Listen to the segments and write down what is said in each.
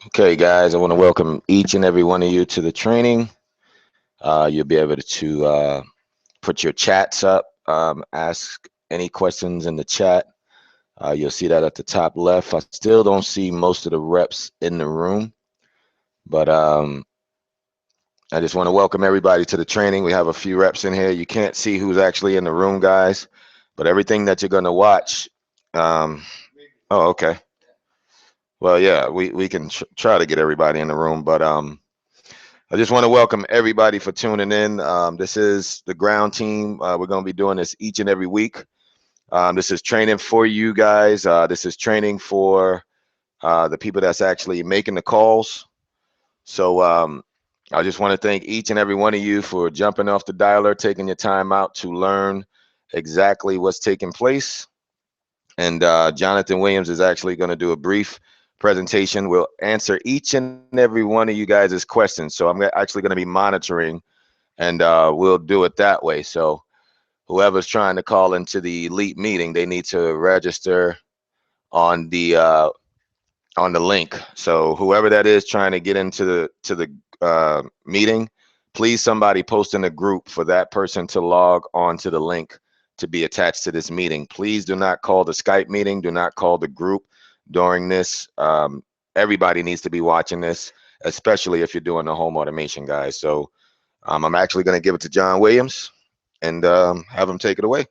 Okay, guys, I want to welcome each and every one of you to the training. You'll be able to put your chats up, ask any questions in the chat. You'll see that at the top left. I still don't see most of the reps in the room, but I just want to welcome everybody to the training. We have a few reps in here. You can't see who's actually in the room, guys, but everything that you're going to watch. Oh, okay. Well, yeah, we can try to get everybody in the room, but I just want to welcome everybody for tuning in. This is the ground team. We're going to be doing this each and every week. This is training for you guys. This is training for the people that's actually making the calls. So I just want to thank each and every one of you for jumping off the dialer, taking your time out to learn exactly what's taking place. And Jonathan Williams is actually going to do a brief presentation. We'll answer each and every one of you guys' questions. So I'm actually going to be monitoring, and we'll do it that way. So whoever's trying to call into the elite meeting, they need to register on the link. So whoever that is trying to get into the meeting, please somebody post in the group for that person to log on to the link to be attached to this meeting. Please do not call the Skype meeting. Do not call the group during this. Everybody needs to be watching this, especially if you're doing the home automation, guys. So I'm actually going to give it to John Williams and have him take it away.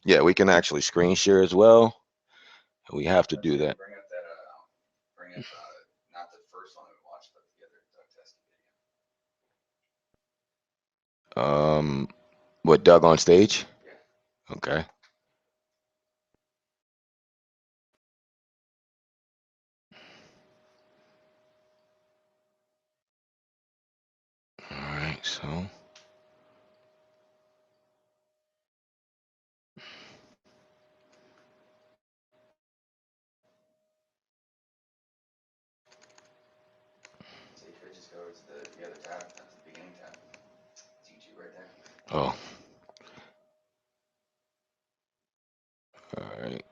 Yeah, we can actually screen share as well. We have to do that. What, Doug on stage? Okay. All right. So oh, all right.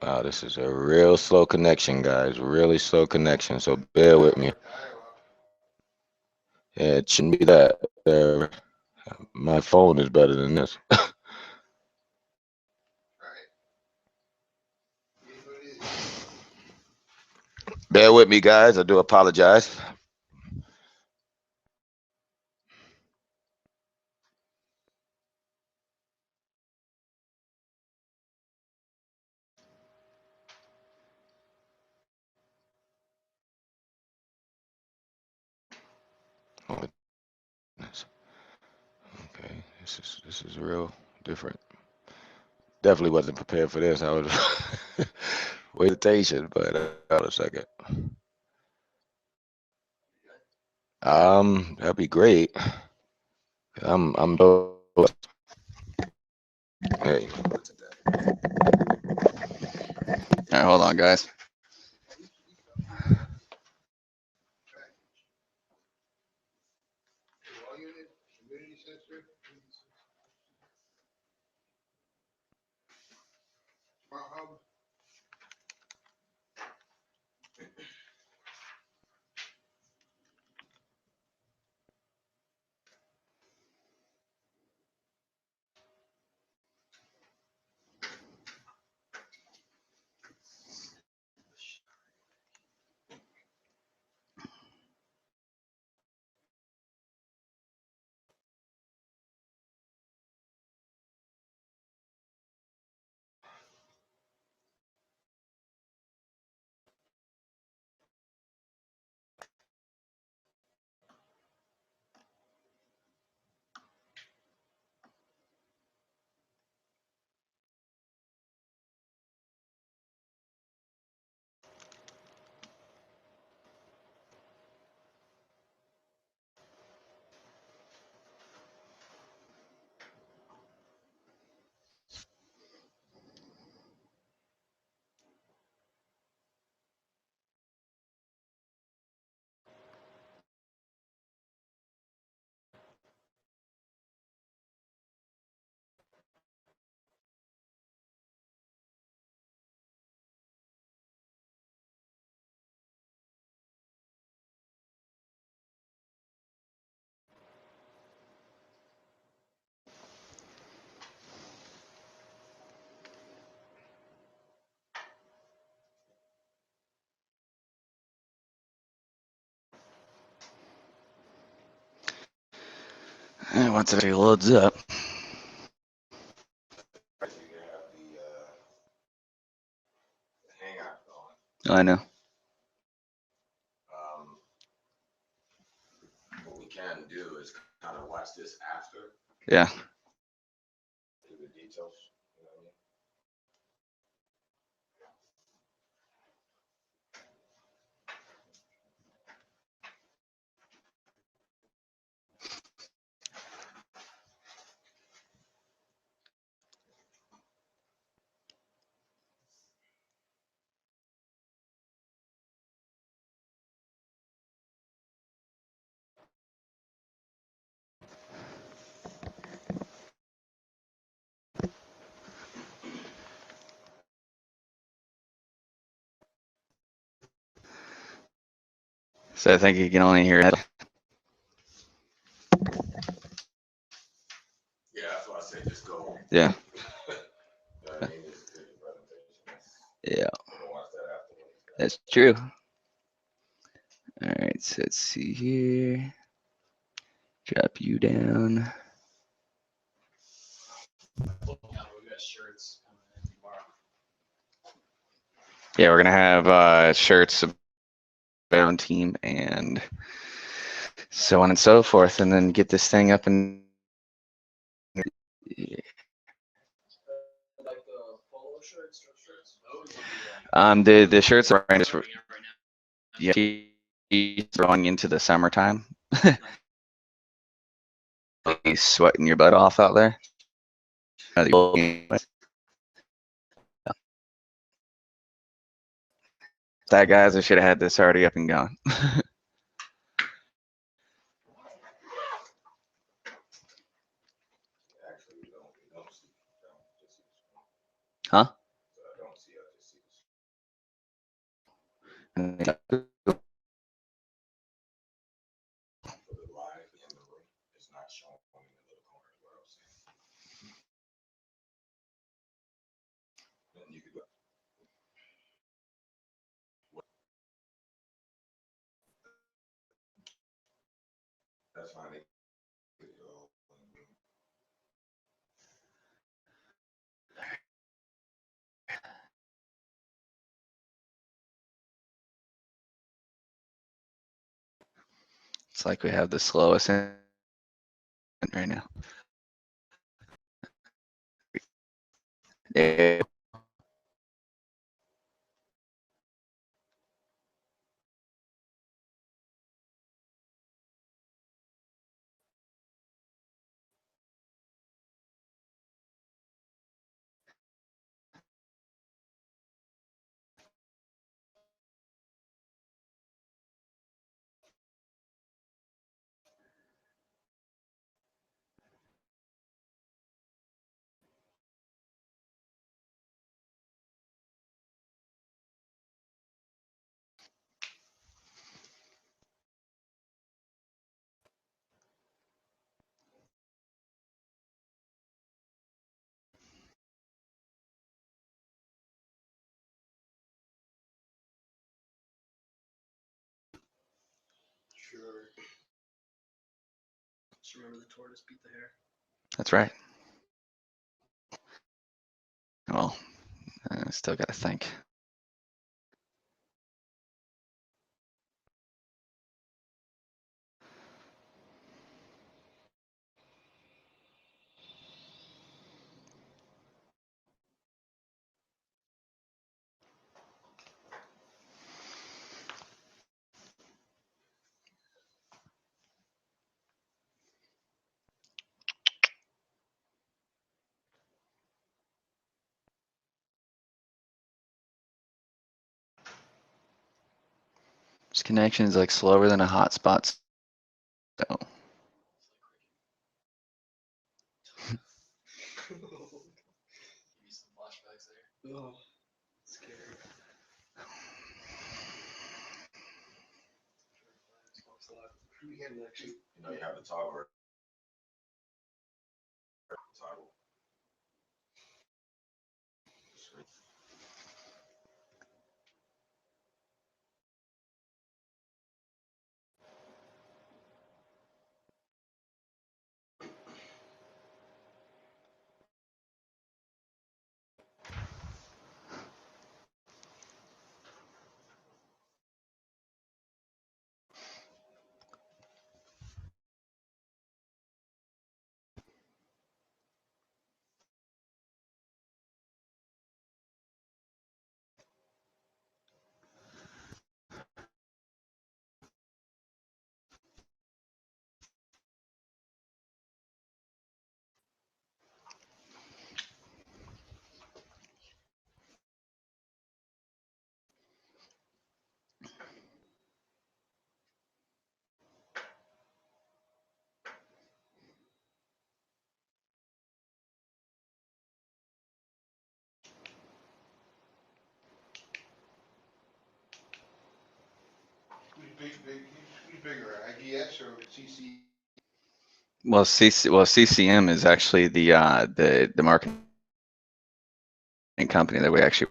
Wow, this is a real slow connection, guys. Really slow connection. So bear with me. Yeah, it shouldn't be that. My phone is better than this. Bear with me, guys. I do apologize. Oh, goodness. Okay, this is real different. Definitely wasn't prepared for this. I was wait attention, but hold a second. That'd be great. I'm hey. All right, hold on, guys. Once it loads up. I know. What we can do is kind of watch this after. Yeah. Do the details. You know what I mean? So I think you can only hear it. Yeah, that's why I say just go. Yeah. You know what I mean? Just do the presentation. Yeah. We'll watch that afterwards. That's true. All right. So let's see here. Drop you down. Yeah, we're gonna have shirts about team and so on and so forth, and then get this thing up and. The shirts are just for, yeah, going into the summertime. You sweating your butt off out there. That guys, I should have had this already up and gone. Huh? That's fine. It's like we have the slowest internet right now. Yeah. Sure. Just remember the tortoise beat the hare. That's right. Well, I still got to think. This connection is like slower than a hotspot. So. Give me some flashbacks there. Oh, scary. You know, you have the toggle. Toggle. IGS or CC? CCM is actually the marketing company that we actually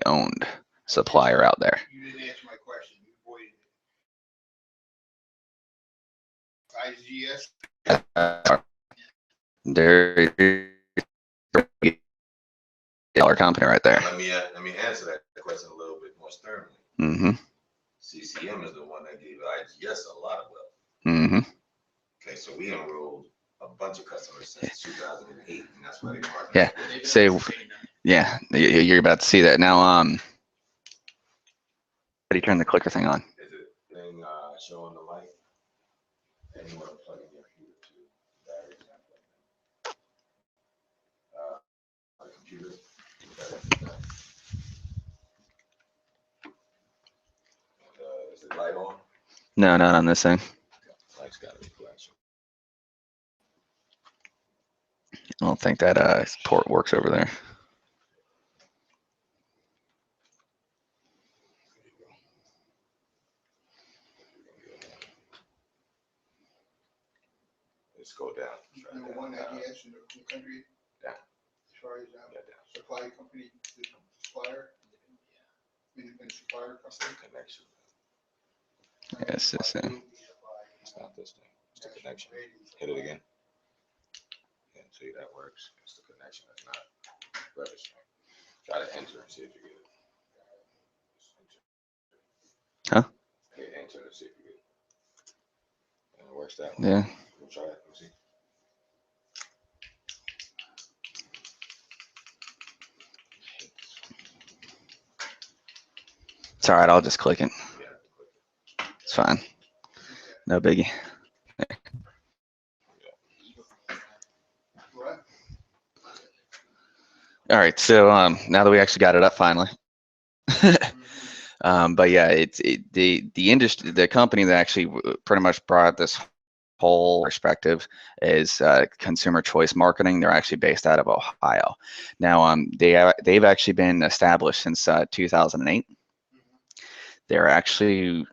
owned supplier out there. You didn't answer my question. You avoided it. IGS? They're dollar company right there. Let me answer that question a little bit more sternly. Mm-hmm. CCM is the one that gave IGS a lot of wealth. Mm-hmm. Okay, so we enrolled a bunch of customers since 2008, and that's why they partnered. Yeah. Say, yeah, you're about to see that now. How do you turn the clicker thing on? Is it thing showing the light? And you want to plug in your computer to batteries and the computer. Is the light on? No, not on this thing. Light's got to be flashing. I don't think that port works over there. Let's go down. Number one IGS in the country? Down. As far as Yeah, down. supply company, the supplier? Independent supplier company? Connection. Yes, this thing. It's not this thing. It's the connection. Hit it again. Yeah, see, that works. It's the connection. It's not registering. Try to enter and see if you get it. Huh? Hit enter and see if you get it. And it works that way. Yeah. We'll try it. Let me see. It's all right. I'll just click it. Yeah. It's fine. No biggie. What? All right. So now that we actually got it up finally. But yeah, the industry, the company that actually pretty much brought this whole perspective is Consumer Choice Marketing. They're actually based out of Ohio. Now, they've actually been established since 2008. They're actually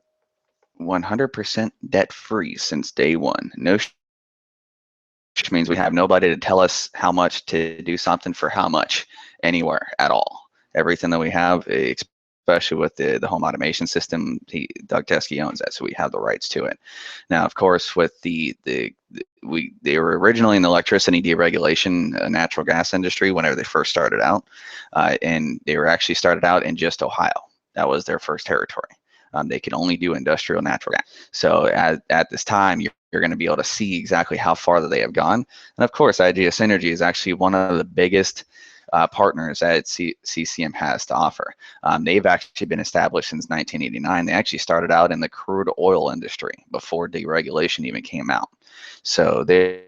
100% debt free since day one. No, which means we have nobody to tell us how much to do something for how much anywhere at all. Everything that we have, especially with the home automation system, Doug Teskey owns that, so we have the rights to it. Now, of course, with they were originally in the electricity deregulation natural gas industry whenever they first started out, and they were actually started out in just Ohio. That was their first territory. They could only do industrial natural gas. So at this time, you're going to be able to see exactly how far that they have gone. And of course, IGS Energy is actually one of the biggest partners that CCM has to offer. They've actually been established since 1989. They actually started out in the crude oil industry before deregulation even came out. So they're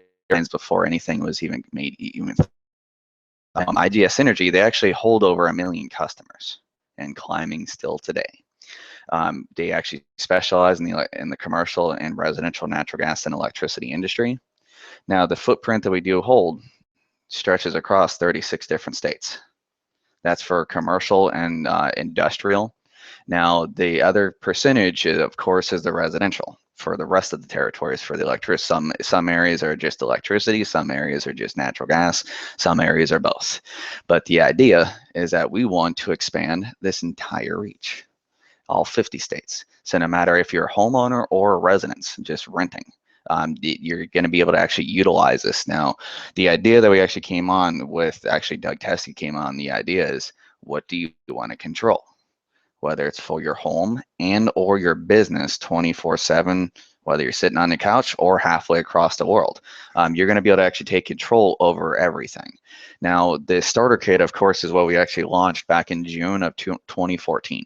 before anything was even made. IGS Energy, they actually hold over 1 million customers and climbing still today. They actually specialize in the commercial and residential natural gas and electricity industry. Now, the footprint that we do hold stretches across 36 different states. That's for commercial and industrial. Now, the other percentage, of course, is the residential for the rest of the territories for the electricity. Some areas are just electricity, some areas are just natural gas, some areas are both. But the idea is that we want to expand this entire reach. All 50 states. So no matter if you're a homeowner or a resident, just renting, you're going to be able to actually utilize this. Now, the idea that we actually came on with, actually Doug Teskey came on, the idea is, what do you want to control? Whether it's for your home and or your business 24/7, whether you're sitting on the couch or halfway across the world, you're going to be able to actually take control over everything. Now, the starter kit, of course, is what we actually launched back in June of 2014.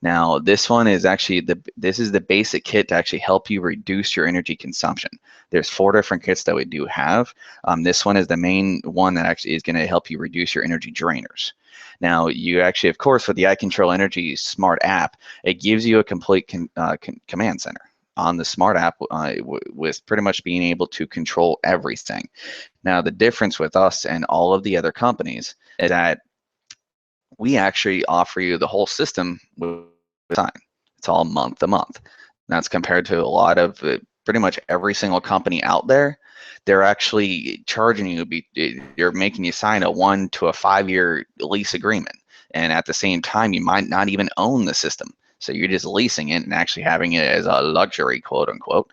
Now, this one is actually this is the basic kit to actually help you reduce your energy consumption. There's 4 different kits that we do have. This one is the main one that actually is going to help you reduce your energy drainers. Now, you actually, of course, with the iControl Energy Smart app, it gives you a complete command center on the smart app with pretty much being able to control everything. Now, the difference with us and all of the other companies is that we actually offer you the whole system with time. It's all month to month. That's compared to a lot of pretty much every single company out there. They're actually charging you, they're making you sign a 1 to a 5-year lease agreement. And at the same time, you might not even own the system. So you're just leasing it and actually having it as a luxury, quote unquote.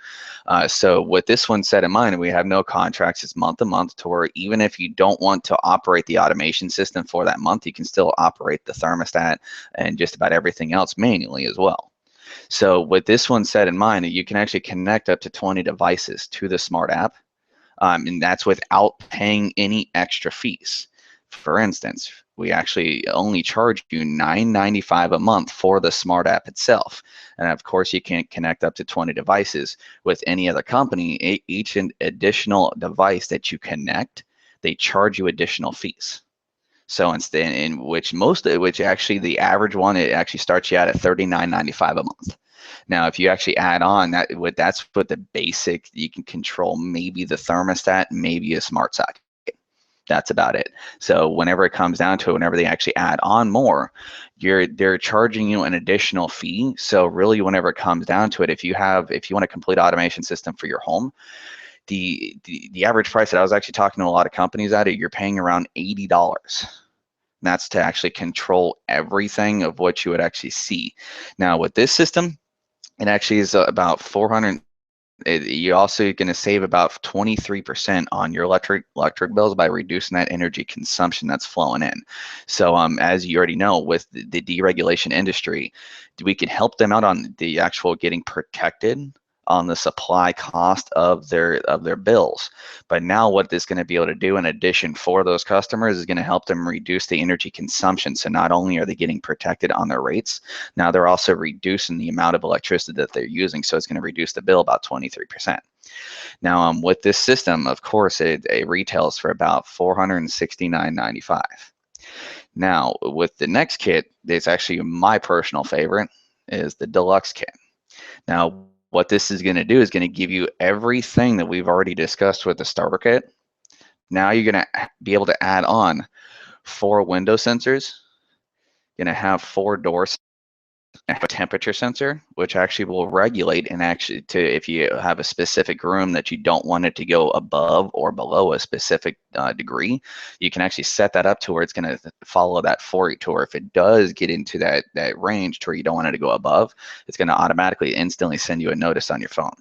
So with this one set in mind, we have no contracts. It's month to month, to where even if you don't want to operate the automation system for that month, you can still operate the thermostat and just about everything else manually as well. So with this one set in mind, you can actually connect up to 20 devices to the smart app, and that's without paying any extra fees. For instance, we actually only charge you $9.95 a month for the smart app itself. And of course, you can't connect up to 20 devices with any other company. Each additional device that you connect, they charge you additional fees. So instead, which actually the average one, it actually starts you out at $39.95 a month. Now, if you actually add on that's what the basic, you can control maybe the thermostat, maybe a smart socket. That's about it. So whenever it comes down to it, whenever they actually add on more, they're charging you an additional fee. So really, whenever it comes down to it, if you want a complete automation system for your home, the average price that I was actually talking to a lot of companies at it, you're paying around $80. And that's to actually control everything of what you would actually see. Now with this system, it actually is about 400. You're also going to save about 23% on your electric bills by reducing that energy consumption that's flowing in. So as you already know, with the deregulation industry, we can help them out on the actual getting protected on the supply cost of their bills. But now what this is going to be able to do in addition for those customers is going to help them reduce the energy consumption. So not only are they getting protected on their rates, now they're also reducing the amount of electricity that they're using. So it's going to reduce the bill about 23%. Now with this system, of course, it retails for about $469.95. Now with the next kit, it's actually my personal favorite, is the deluxe kit. Now what this is going to do is going to give you everything that we've already discussed with the starter kit. Now you're going to be able to add on 4 window sensors, going to have 4 doors, a temperature sensor, which actually will regulate and actually if you have a specific room that you don't want it to go above or below a specific degree, you can actually set that up to where it's going to follow that for you, to where if it does get into that range to where you don't want it to go above, it's going to automatically instantly send you a notice on your phone.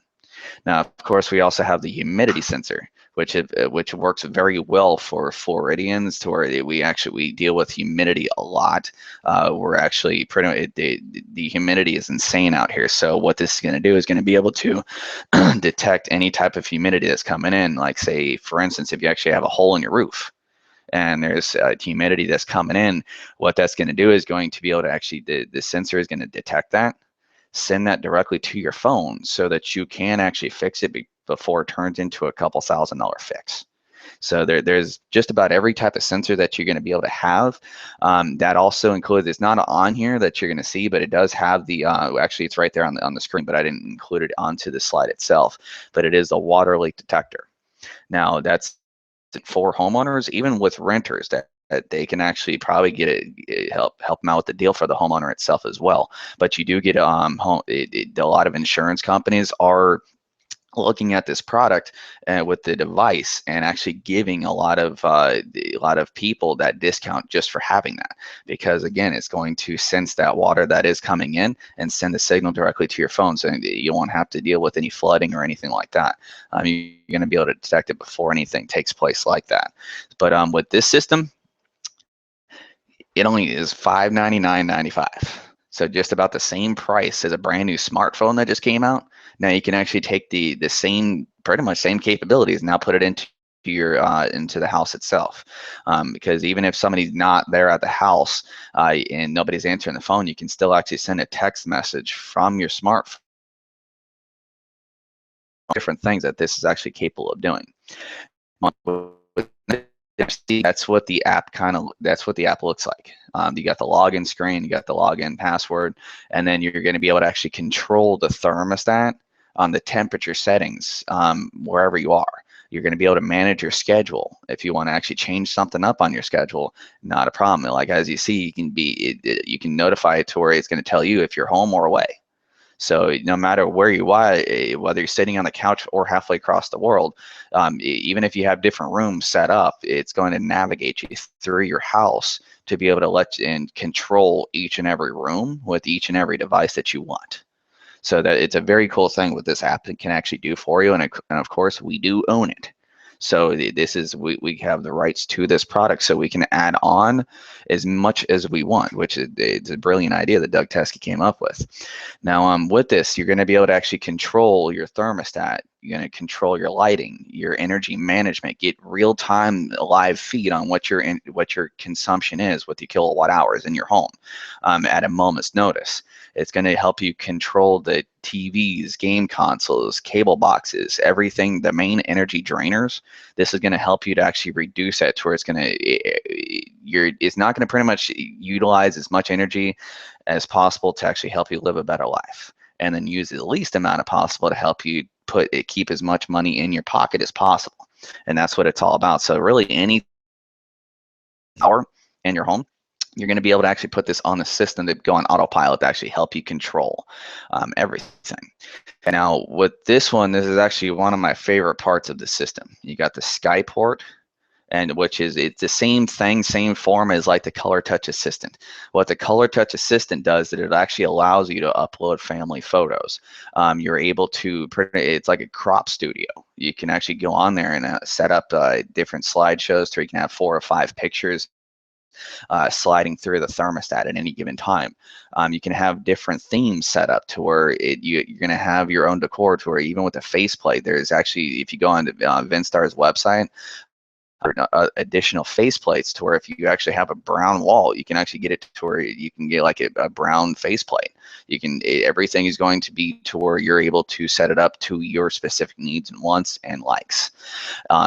Now, of course, we also have the humidity sensor, which works very well for Floridians, to where we deal with humidity a lot. We're actually the humidity is insane out here. So what this is going to do is going to be able to detect any type of humidity that's coming in. Like, say, for instance, if you actually have a hole in your roof and there's humidity that's coming in, what that's going to do is going to be able to actually, the sensor is going to detect that, send that directly to your phone so that you can actually fix it before it turns into a couple $1,000 fix. So there's just about every type of sensor that you're going to be able to have. That also includes, it's not on here that you're going to see, but it does have the, actually it's right there on the screen, but I didn't include it onto the slide itself, but it is the water leak detector. Now that's for homeowners, even with renters, that they can actually probably get it, help them out with the deal for the homeowner itself as well. But you do get a lot of insurance companies are looking at this product with the device and actually giving a lot of people that discount just for having that, because again, it's going to sense that water that is coming in and send the signal directly to your phone, so you won't have to deal with any flooding or anything like that. You're going to be able to detect it before anything takes place like that. But with this system, it only is $599.95. So just about the same price as a brand new smartphone that just came out. Now you can actually take the same, pretty much same capabilities, now put it into your into the house itself. Because even if somebody's not there at the house and nobody's answering the phone, you can still actually send a text message from your smartphone. Different things that this is actually capable of doing. That's what the app looks like. You got the login screen, you got the login password, and then you're going to be able to actually control the thermostat on the temperature settings wherever you are. You're going to be able to manage your schedule. If you want to actually change something up on your schedule, not a problem. Like, as you see, you can notify it to where it's going to tell you if you're home or away. So no matter where you are, whether you're sitting on the couch or halfway across the world, even if you have different rooms set up, it's going to navigate you through your house to be able to let you and control each and every room with each and every device that you want. So that it's a very cool thing what this app can actually do for you, and of course we do own it. So this is we have the rights to this product, so we can add on as much as we want, which is it's a brilliant idea that Doug Teskey came up with. Now, with this, you're going to be able to actually control your thermostat. You're going to control your lighting, your energy management, get real-time live feed on what your consumption is with the kilowatt hours in your home at a moment's notice. It's going to help you control the TVs, game consoles, cable boxes, everything, the main energy drainers. This is going to help you to actually reduce that to where it's going to, it's not going to pretty much utilize as much energy as possible to actually help you live a better life, and then use the least amount of possible to help you keep as much money in your pocket as possible. And that's what it's all about. So really any power in your home, you're going to be able to actually put this on the system to go on autopilot to actually help you control everything. And now with this one, this is actually one of my favorite parts of the system. You got the Skyport, and which is it's the same thing, same form as like the Color Touch Assistant. What the Color Touch Assistant does is it actually allows you to upload family photos. You're able to it's like a crop studio. You can actually go on there and set up different slideshows where you can have 4 or 5 pictures sliding through the thermostat at any given time. You can have different themes set up to where you're going to have your own decor to where even with the faceplate, there's actually, if you go on to Vinstar's website, additional faceplates to where if you actually have a brown wall, you can actually get it to where you can get like a brown faceplate. You can, everything is going to be to where you're able to set it up to your specific needs and wants and likes.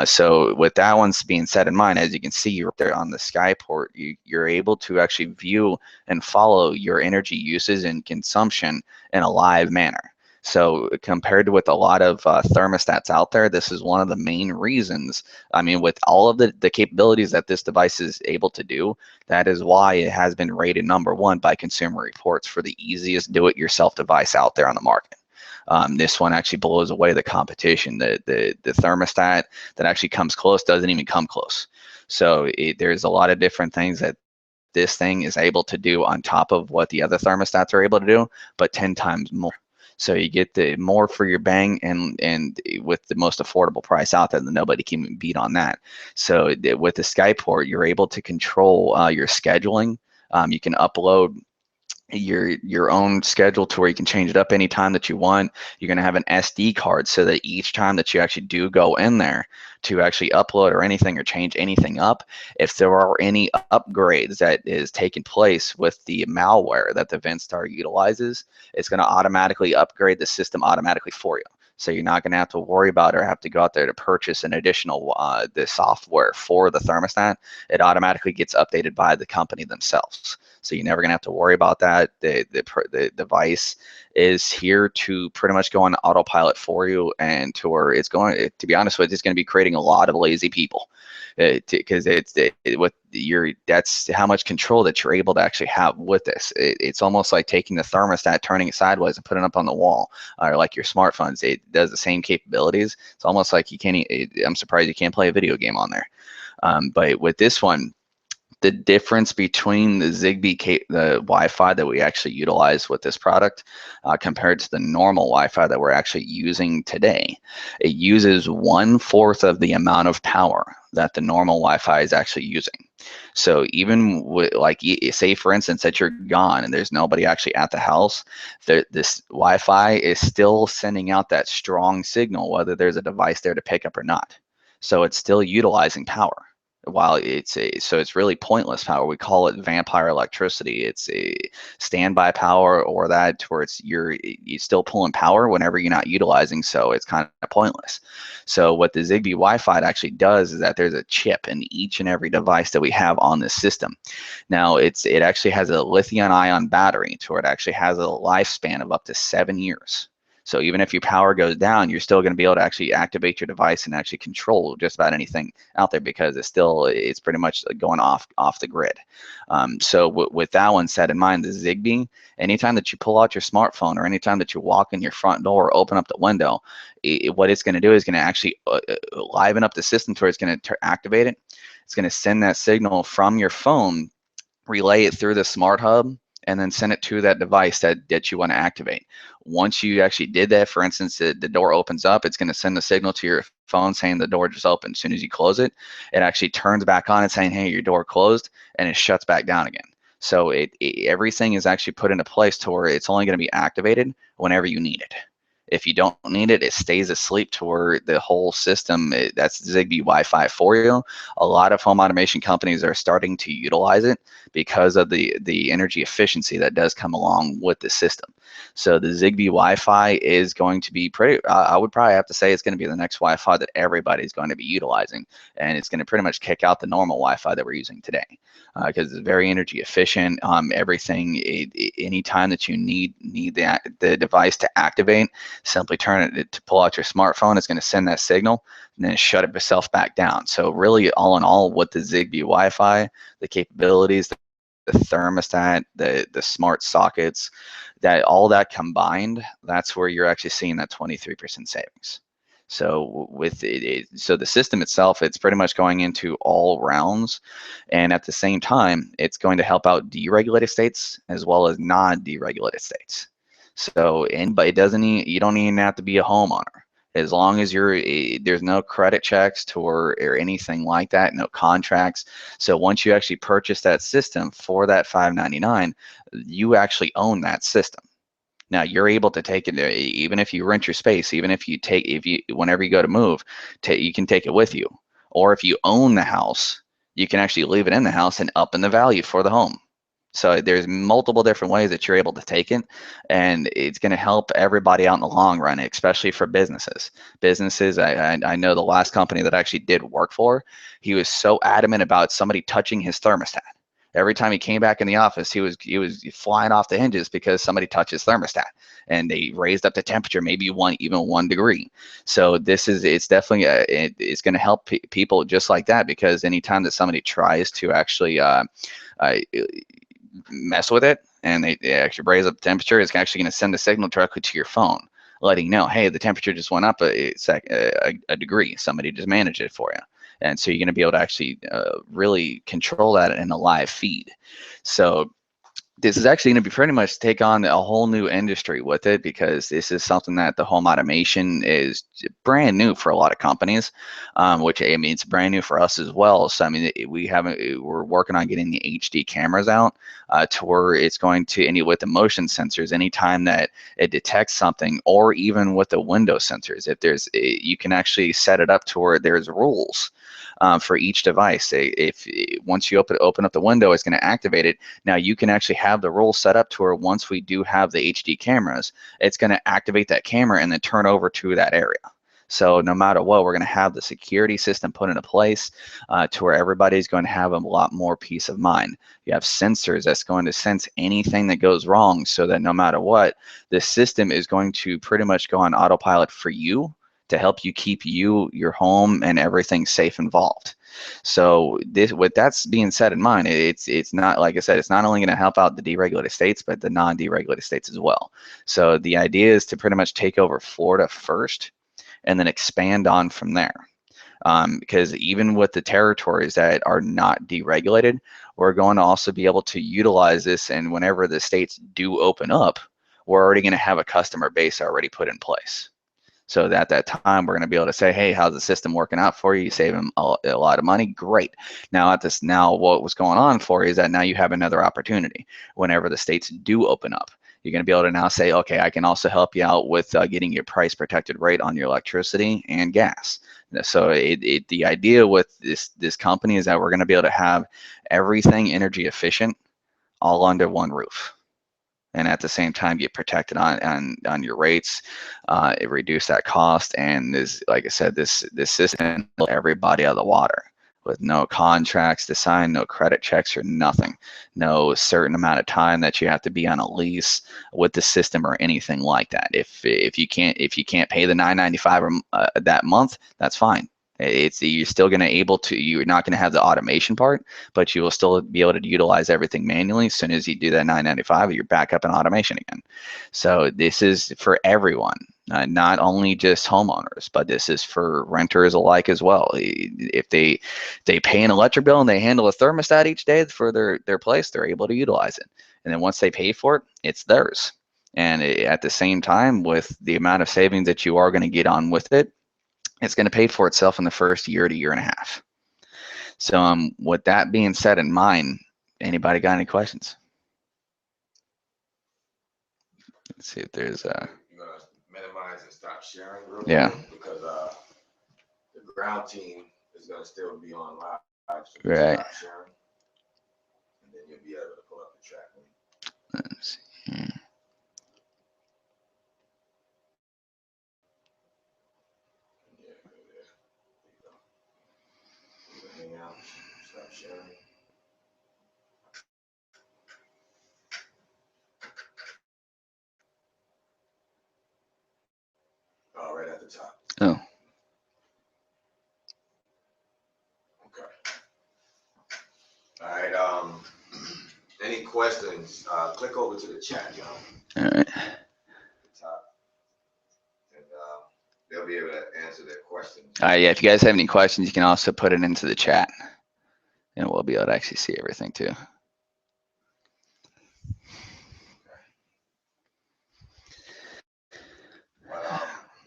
So with that one being set in mind, as you can see you're there on the Skyport, you're able to actually view and follow your energy uses and consumption in a live manner. So compared to with a lot of thermostats out there, this is one of the main reasons. I mean, with all of the capabilities that this device is able to do, that is why it has been rated #1 by Consumer Reports for the easiest do-it-yourself device out there on the market. This one actually blows away the competition. The thermostat that actually comes close doesn't even come close. So there's a lot of different things that this thing is able to do on top of what the other thermostats are able to do, but 10 times more. So you get the more for your bang, and with the most affordable price out there, that nobody can beat on that. So with the Skyport, you're able to control your scheduling. You can upload your own schedule to where you can change it up anytime that you want. You're going to have an SD card so that each time that you actually do go in there to actually upload or anything or change anything up, if there are any upgrades that is taking place with the malware that the Vinstar utilizes, it's going to automatically upgrade the system automatically for you. So you're not going to have to worry about or have to go out there to purchase an additional the software for the thermostat. It automatically gets updated by the company themselves. So you're never going to have to worry about that. The device is here to pretty much go on autopilot for you, and to where it's going, to be honest with you, it's going to be creating a lot of lazy people, because that's how much control that you're able to actually have with this. It's almost like taking the thermostat, turning it sideways, and putting it up on the wall, or like your smartphones. It does the same capabilities. It's almost like you can't. I'm surprised you can't play a video game on there. But with this one, the difference between the Zigbee, the Wi-Fi that we actually utilize with this product, compared to the normal Wi-Fi that we're actually using today, it uses 1/4 of the amount of power that the normal Wi-Fi is actually using. So even with, like, say for instance that you're gone and there's nobody actually at the house, this Wi-Fi is still sending out that strong signal whether there's a device there to pick up or not. So it's still utilizing power. While so it's really pointless power. We call it vampire electricity. It's a standby power, or that where it's you're still pulling power whenever you're not utilizing, so it's kind of pointless. So what the Zigbee Wi-Fi actually does is that there's a chip in each and every device that we have on this system. Now it actually has a lithium-ion battery, to where it actually has a lifespan of up to 7 years. So even if your power goes down, you're still going to be able to actually activate your device and actually control just about anything out there, because it's pretty much going off the grid. So with that one set in mind, the Zigbee, anytime that you pull out your smartphone or anytime that you walk in your front door or open up the window, what it's going to do is going to actually liven up the system to where it's going to activate it. It's going to send that signal from your phone, relay it through the smart hub, and then send it to that device that you want to activate. Once you actually did that, for instance, the door opens up, it's going to send the signal to your phone saying the door just opened. As soon as you close it, it actually turns back on and saying, hey, your door closed, and it shuts back down again. So everything is actually put into place to where it's only going to be activated whenever you need it. If you don't need it, it stays asleep to where the whole system, that's Zigbee Wi-Fi for you. A lot of home automation companies are starting to utilize it because of the energy efficiency that does come along with the system. So the Zigbee Wi-Fi is going to be pretty, I would probably have to say it's going to be the next Wi-Fi that everybody's going to be utilizing, and it's going to pretty much kick out the normal Wi-Fi that we're using today, because it's very energy efficient. Everything, anytime that you need the device to activate, simply turn it to pull out your smartphone. It's going to send that signal and then shut itself back down. So really, all in all, with the Zigbee Wi-Fi, the capabilities, the thermostat, the smart sockets, that all that combined, that's where you're actually seeing that 23% savings. So with so the system itself, it's pretty much going into all rounds, and at the same time, it's going to help out deregulated states as well as non-deregulated states. So, but it doesn't need, you don't even have to be a homeowner. As long as there's no credit checks or anything like that, no contracts. So once you actually purchase that system for that $599, you actually own that system. Now you're able to take it, even if you rent your space, even if you whenever you go to move, you can take it with you. Or if you own the house, you can actually leave it in the house and up in the value for the home. So there's multiple different ways that you're able to take it, and it's going to help everybody out in the long run, especially for businesses. Businesses, I know the last company that I actually did work for, he was so adamant about somebody touching his thermostat. Every time he came back in the office, he was flying off the hinges because somebody touched his thermostat, and they raised up the temperature maybe even 1 degree. So it's definitely it's going to help people just like that, because anytime that somebody tries to actually mess with it and they actually raise up the temperature, it's actually going to send a signal directly to your phone, letting you know, hey, the temperature just went up a degree. Somebody just managed it for you. And so you're going to be able to actually really control that in a live feed. So this is actually going to be pretty much take on a whole new industry with it, because this is something that the home automation is brand new for a lot of companies, which I mean, it's brand new for us as well. So I mean, we're working on getting the HD cameras out to where it's going to, with the motion sensors, anytime that it detects something, or even with the window sensors, if you can actually set it up to where there's rules for each device. Once you open up the window, it's going to activate it. Now you can actually have the rules set up to where once we do have the HD cameras, it's going to activate that camera and then turn over to that area. So no matter what, we're going to have the security system put into place to where everybody's going to have a lot more peace of mind. You have sensors that's going to sense anything that goes wrong, so that no matter what, the system is going to pretty much go on autopilot for you, to help you keep your home and everything safe involved. So with that being said in mind, it's not, like I said, it's not only going to help out the deregulated states, but the non-deregulated states as well. So the idea is to pretty much take over Florida first and then expand on from there. Because even with the territories that are not deregulated, we're going to also be able to utilize this, and whenever the states do open up, we're already going to have a customer base already put in place. So at that time, we're going to be able to say, hey, how's the system working out for you? You save them a lot of money. Great. Now what was going on for you is that now you have another opportunity. Whenever the states do open up, you're going to be able to now say, okay, I can also help you out with getting your price protected rate on your electricity and gas. So the idea with this company is that we're going to be able to have everything energy efficient all under one roof, and at the same time get protected on your rates. It reduced that cost, and this, like I said, this system will everybody out of the water. with no contracts to sign, no credit checks or nothing, no certain amount of time that you have to be on a lease with the system or anything like that. If you can't pay the $9.95 that month, that's fine. You're still going to you're not going to have the automation part, but you will still be able to utilize everything manually. As soon as you do that $9.95, you're back up in automation again. So this is for everyone. Not only just homeowners, but this is for renters alike as well. If they pay an electric bill and they handle a thermostat each day for their place, they're able to utilize it. And then once they pay for it, it's theirs. And at the same time, with the amount of savings that you are going to get on with it, it's going to pay for itself in the first year to year and a half. So with that being said in mind, anybody got any questions? Let's see if there's a. You're gonna minimize and stop sharing real Yeah. quick because the ground team is gonna still be on live. So Right. stop sharing, and then you'll be able to pull up the track link. Let's see here. Yeah, go there. There you go. Go hang out. Stop sharing. Oh, right at the top. Oh. Okay. All right. Any questions? Click over to the chat, y'all. All right. Top, and they'll be able to answer their questions. All right. Yeah. If you guys have any questions, you can also put it into the chat, and we'll be able to actually see everything too. But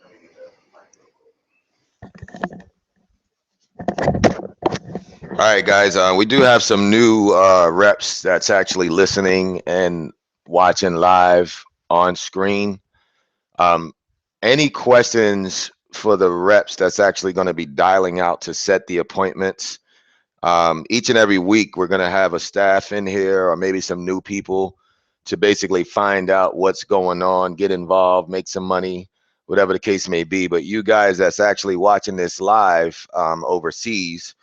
let me get the mic real quick. All right, guys. We do have some new reps that's actually listening and watching live on screen. Any questions for the reps that's actually going to be dialing out to set the appointments? Each and every week, we're going to have a staff in here or maybe some new people to basically find out what's going on, get involved, make some money, whatever the case may be. But you guys that's actually watching this live overseas,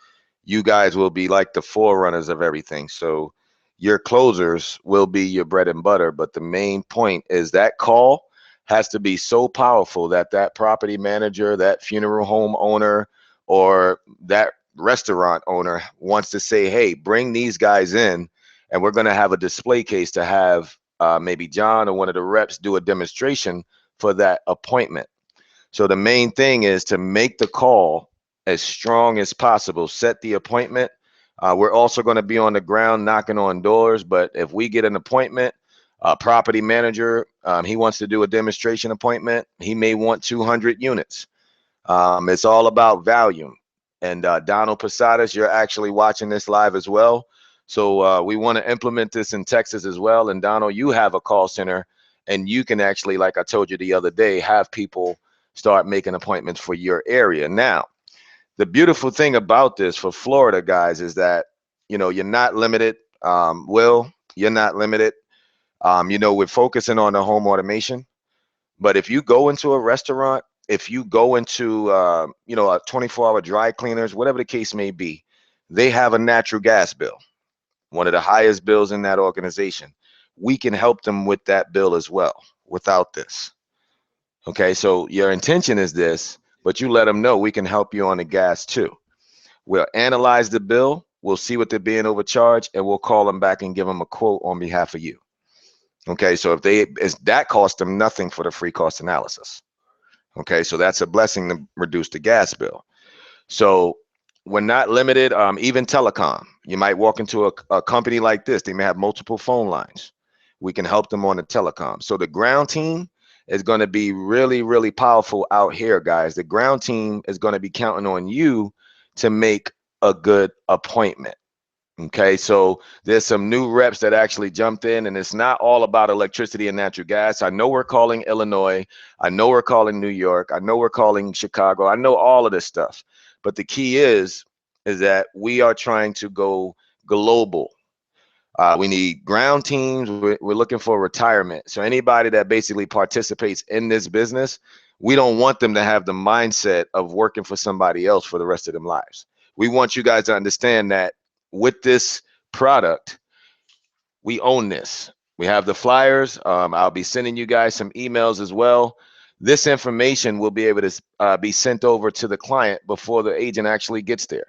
you guys will be like the forerunners of everything. So your closers will be your bread and butter. But the main point is that call has to be so powerful that that property manager, that funeral home owner, or that restaurant owner wants to say, hey, bring these guys in, and we're going to have a display case to have maybe John or one of the reps do a demonstration for that appointment. So the main thing is to make the call as strong as possible, set the appointment. We're also going to be on the ground knocking on doors, but if we get an appointment, a property manager, he wants to do a demonstration appointment, he may want 200 units. It's all about volume. And Donald Posadas, you're actually watching this live as well. So we want to implement this in Texas as well. And Donald, you have a call center, and you can actually, like I told you the other day, have people start making appointments for your area. Now, the beautiful thing about this for Florida guys is that, you know, you're not limited. Will, you're not limited. You know, we're focusing on the home automation. But if you go into a restaurant, if you go into, you know, a 24-hour dry cleaners, whatever the case may be, they have a natural gas bill, one of the highest bills in that organization. We can help them with that bill as well without this. Okay, so your intention is this, but you let them know we can help you on the gas too. We'll analyze the bill, we'll see what they're being overcharged, and we'll call them back and give them a quote on behalf of you. Okay, so if that cost them nothing for the free cost analysis. Okay, so that's a blessing to reduce the gas bill. So we're not limited, even telecom. You might walk into a company like this, they may have multiple phone lines. We can help them on the telecom. So the ground team is going to be really, really powerful out here, guys. The ground team is going to be counting on you to make a good appointment. Okay, so there's some new reps that actually jumped in, and it's not all about electricity and natural gas. I know we're calling Illinois. I know we're calling New York. I know we're calling Chicago. I know all of this stuff. But the key is that we are trying to go global. We need ground teams. We're looking for retirement. So anybody that basically participates in this business, we don't want them to have the mindset of working for somebody else for the rest of their lives. we want you guys to understand that with this product, we own this. We have the flyers. I'll be sending you guys some emails as well. This information will be able to be sent over to the client before the agent actually gets there.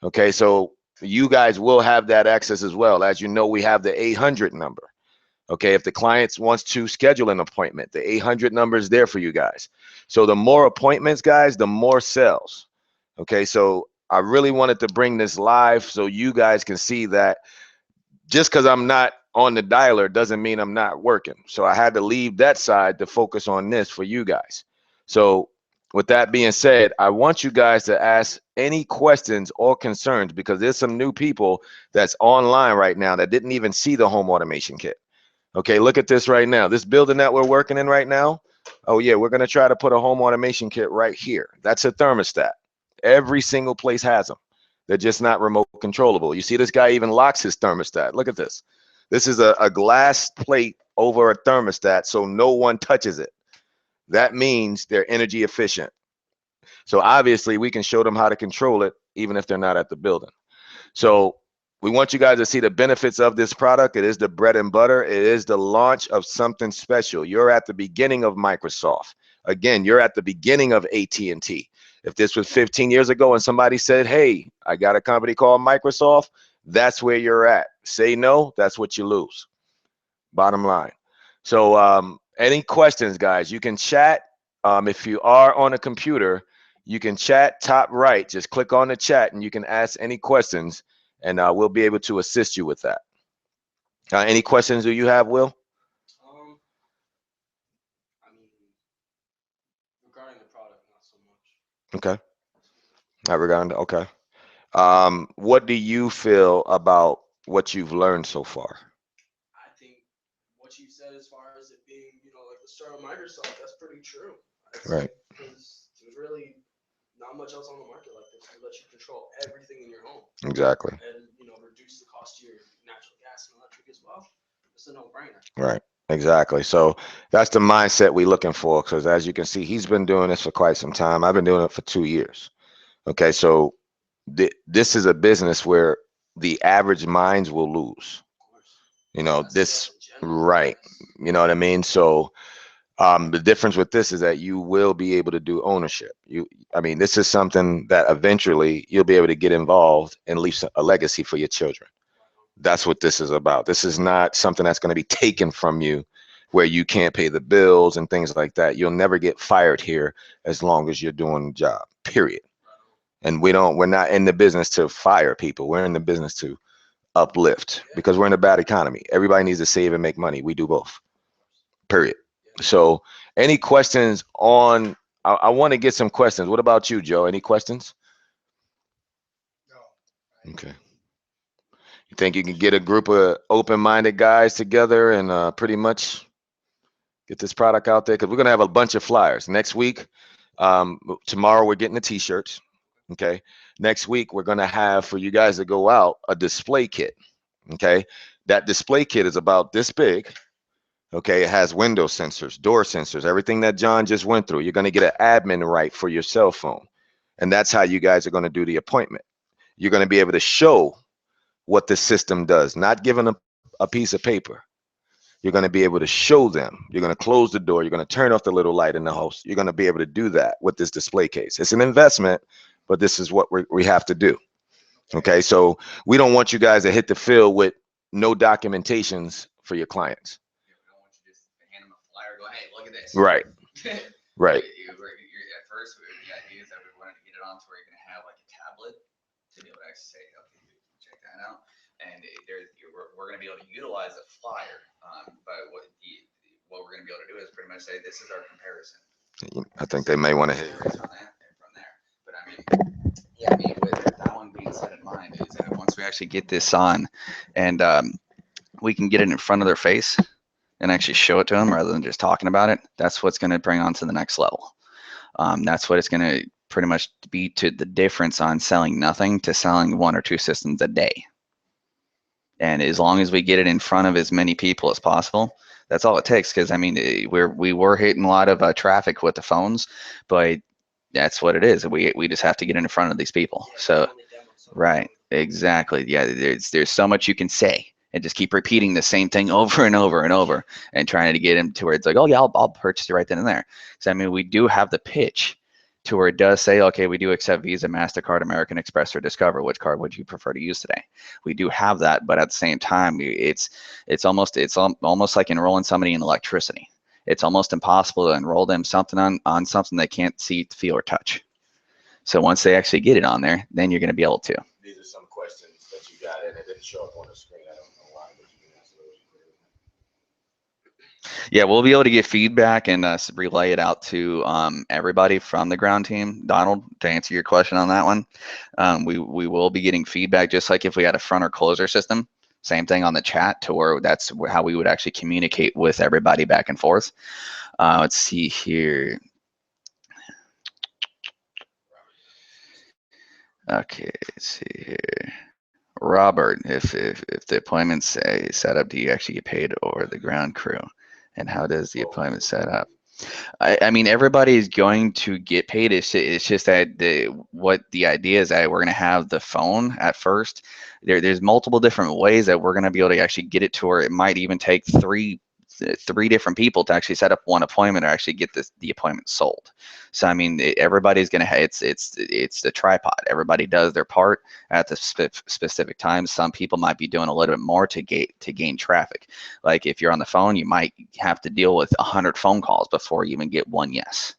Okay, so you guys will have that access as well. As you know, we have the 800 number. Okay, if the client wants to schedule an appointment, the 800 number is there for you guys. So the more appointments, guys, the more sales. Okay, so I really wanted to bring this live so you guys can see that just because I'm not on the dialer doesn't mean I'm not working. So I had to leave that side to focus on this for you guys. So with that being said, I want you guys to ask any questions or concerns because there's some new people that's online right now that didn't even see the home automation kit. Okay, look at this right now. This building that we're working in right now. Oh yeah, we're gonna try to put a home automation kit right here. That's a thermostat. Every single place has them. They're just not remote controllable. You see this guy even locks his thermostat. Look at this. This is a glass plate over a thermostat so no one touches it. That means they're energy efficient. So obviously we can show them how to control it even if they're not at the building. So we want you guys to see the benefits of this product. It is the bread and butter. It is the launch of something special. You're at the beginning of Microsoft. Again, you're at the beginning of AT&T. If this was 15 years ago and somebody said, hey, I got a company called Microsoft, that's where you're at. Say no, that's what you lose. Bottom line. So any questions, guys, you can chat. If you are on a computer, you can chat top right. Just click on the chat and you can ask any questions and we'll be able to assist you with that. Any questions do you have, Will? I mean, regarding the product, not so much. Okay. Not regarding, okay. What do you feel about what you've learned so far? I think what you said as far as it being, like the start of Microsoft, that's pretty true. Right. Because there's really not much else on the market like this to let you control everything in your home Exactly. and, reduce the cost to your natural gas and electric as well. It's a no-brainer. Right. Exactly. So that's the mindset we're looking for because as you can see, he's been doing this for quite some time. I've been doing it for 2 years. Okay. So this is a business where the average minds will lose. Of course. This, That's in general, right. yes. You know what I mean? So the difference with this is that you will be able to do ownership. I mean, this is something that eventually you'll be able to get involved and leave a legacy for your children. That's what this is about. This is not something that's going to be taken from you where you can't pay the bills and things like that. You'll never get fired here as long as you're doing the job, period. And we're not in the business to fire people. We're in the business to uplift because we're in a bad economy. Everybody needs to save and make money. We do both, period. So any questions on, I want to get some questions. What about you, Joe? Any questions? No. Okay. You think you can get a group of open-minded guys together and pretty much get this product out there? Because we're going to have a bunch of flyers next week. Tomorrow we're getting the t-shirts. Okay. Next week we're going to have for you guys to go out a display kit. Okay. That display kit is about this big. Okay, it has window sensors, door sensors, everything that John just went through. You're going to get an admin right for your cell phone. And that's how you guys are going to do the appointment. You're going to be able to show what the system does, not giving a piece of paper. You're going to be able to show them. You're going to close the door. You're going to turn off the little light in the house. You're going to be able to do that with this display case. It's an investment, but this is what we have to do. Okay, so we don't want you guys to hit the field with no documentations for your clients. Hand them a flyer, go, hey, look at this. Right. Right. At first, the idea is that we wanted to get it on to where you're going to have like a tablet to be able to actually say, okay, check that out. And we're going to be able to utilize a flyer. But what we're going to be able to do is pretty much say, this is our comparison. I think they may want to hear. From there. But I mean, yeah, I mean, with that one being set in mind, is that once we actually get this on and we can get it in front of their face and actually show it to them rather than just talking about it, that's what's going to bring on to the next level. That's what it's going to pretty much be to the difference on selling nothing to selling 1 or 2 systems a day. And as long as we get it in front of as many people as possible, that's all it takes. Because I mean, we were hitting a lot of traffic with the phones, but that's what it is. We just have to get in front of these people. So At the end of the Right. Exactly. Yeah. There's so much you can say and just keep repeating the same thing over and over and over and trying to get him to where it's like, oh yeah, I'll purchase it right then and there. So I mean, we do have the pitch to where it does say, okay, we do accept Visa, MasterCard, American Express, or Discover. Which card would you prefer to use today? We do have that, but at the same time, it's almost like enrolling somebody in electricity. It's almost impossible to enroll them something on something they can't see, feel, or touch. So once they actually get it on there, then you're going to be able to. These are some questions that you got, and it didn't show up on the screen. I don't know why, but you can answer those. Yeah, we'll be able to get feedback and relay it out to everybody from the ground team. Donald, to answer your question on that one, we will be getting feedback just like if we had a front or closer system. Same thing on the chat to where that's how we would actually communicate with everybody back and forth. Let's see here. Okay, let's see here. Robert, if the appointments say set up, do you actually get paid or the ground crew? And how does the appointment set up? I mean, everybody is going to get paid. It's just that what the idea is that we're going to have the phone at first. There's multiple different ways that we're going to be able to actually get it to where it might even take three different people to actually set up one appointment or actually get the appointment sold. So I mean, everybody's going to it's the tripod. Everybody does their part at the specific time. Some people might be doing a little bit more to gain traffic. Like if you're on the phone, you might have to deal with 100 phone calls before you even get one yes.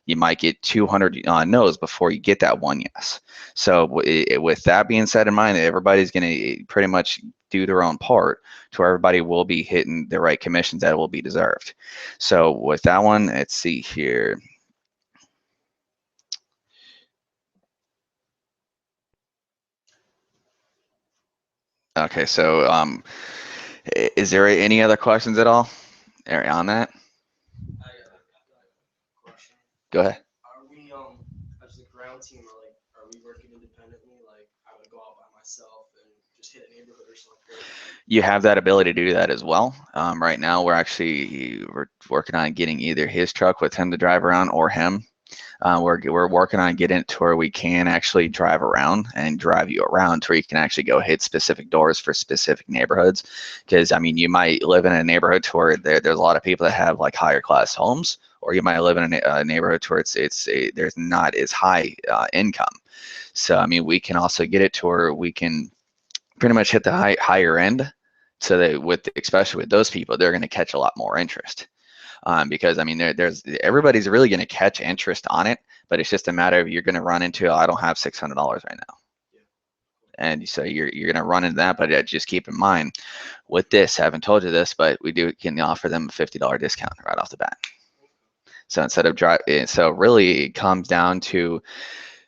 You might get 200 no's before you get that one yes. So with that being said in mind, everybody's going to pretty much do their own part to where everybody will be hitting the right commissions that will be deserved. So with that one, let's see here. Okay, so is there any other questions at all on that? I got a question. Go ahead. Are we as the ground team are we working independently? Like I would go out by myself and just hit a neighborhood or something. You have that ability to do that as well. Right now, we're working on getting either his truck with him to drive around or him. We're working on getting it to where we can actually drive around and drive you around to where you can actually go hit specific doors for specific neighborhoods. Because I mean, you might live in a neighborhood to where there's a lot of people that have like higher class homes, or you might live in a neighborhood to where there's not as high income. So I mean, we can also get it to where we can pretty much hit the higher end, so that especially with those people, they're going to catch a lot more interest. Because I mean, there's everybody's really going to catch interest on it, but it's just a matter of you're going to run into, I don't have $600 right now, and so you're going to run into that. But just keep in mind with this, I haven't told you this, but we can offer them a $50 discount right off the bat. So instead of so really it comes down to,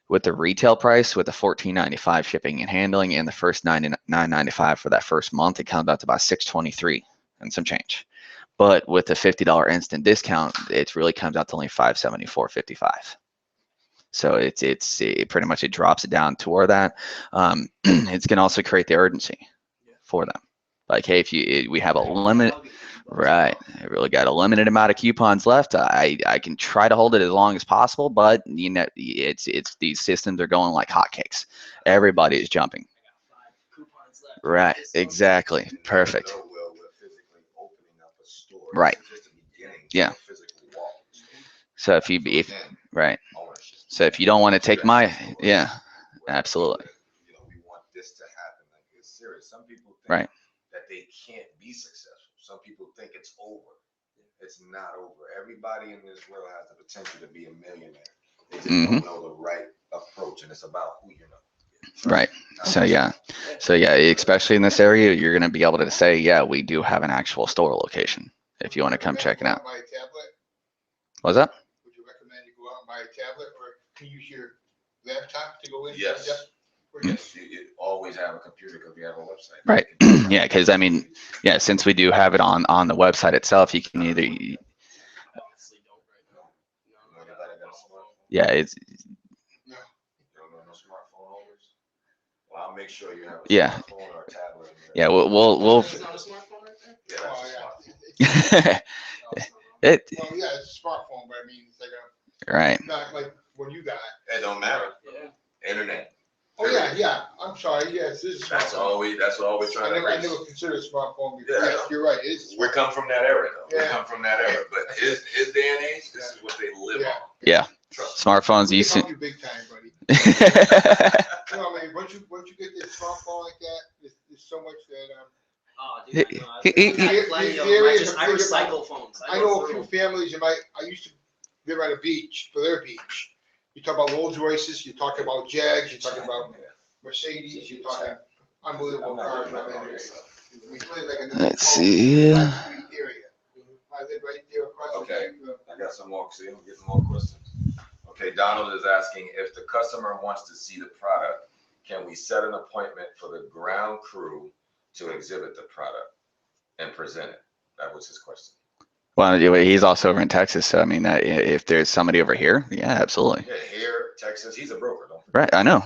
with the retail price, with the $14.95 shipping and handling, and the first $99.95 for that first month, it comes out to about $623 and some change. But with the $50 instant discount, it really comes out to only $574.55. So it pretty much it drops it down toward that. It's going to also create the urgency for them. Like, hey, we have a limit, right? I really got a limited amount of coupons left. I can try to hold it as long as possible, but you know, it's these systems are going like hotcakes. Everybody is jumping. Right, exactly. Perfect. Right. Yeah. So right. So if you don't want to take yeah, absolutely. We want this to happen. Like it's serious. Some people think Right. that they can't be successful. Some people think it's over. It's not over. Everybody in this world has the potential to be a millionaire. They just don't know the right approach, and it's about who you know. Right. So yeah, especially in this area, you're going to be able to say, yeah, we do have an actual store location if you want to come check it out. Buy a tablet? What's that? Would you recommend you go out and buy a tablet, or can you use your laptop to go in? Yes. Or Yes, you always have a computer because we have a website. Right. Yeah, because I mean, yeah, since we do have it on the website itself, you can either Honestly, don't right now. Anybody got a smartphone? yeah, it's You don't know no smartphone holders? Well, I'll make sure you have a Yeah. smartphone or a tablet. yeah, we'll That's not a smartphone right there? Yeah, that's a Oh, smartphone. it Well, yeah, it's a smartphone, but I mean, it's like right. not like when you got it. It don't matter. Yeah. Internet. Oh, yeah, yeah. I'm sorry, yes, this is. That's all we're trying to I reach. never considered a smartphone before. Yeah. Yes, you're right, it is. We come from that era though. We Yeah. come from that era, but his day and age, this is what they live Yeah. on. Yeah. Trust me. Smartphones We used can to. help you big time, buddy. Yeah, You know, man, once you get this smartphone like that, there's so much that, Oh, dude, I know. He- I've had he- plenty he- of the them. areas I are big about- recycle phones. I go know a through few 'em. families I used to live at a beach, for their beach. You talk about Rolls Royces, you talk about Jags, you talk about Mercedes, you talking unbelievable cars right there. We live like a Let's see. area. I live right there across the Okay. street. I got some more, see, I'm getting more questions. Okay, Donald is asking, if the customer wants to see the product, can we set an appointment for the ground crew to exhibit the product and present it? That was his question. Well, yeah, he's also over in Texas, so I mean, if there's somebody over here, yeah, absolutely. Yeah, here, Texas, he's a broker, don't Right, I know.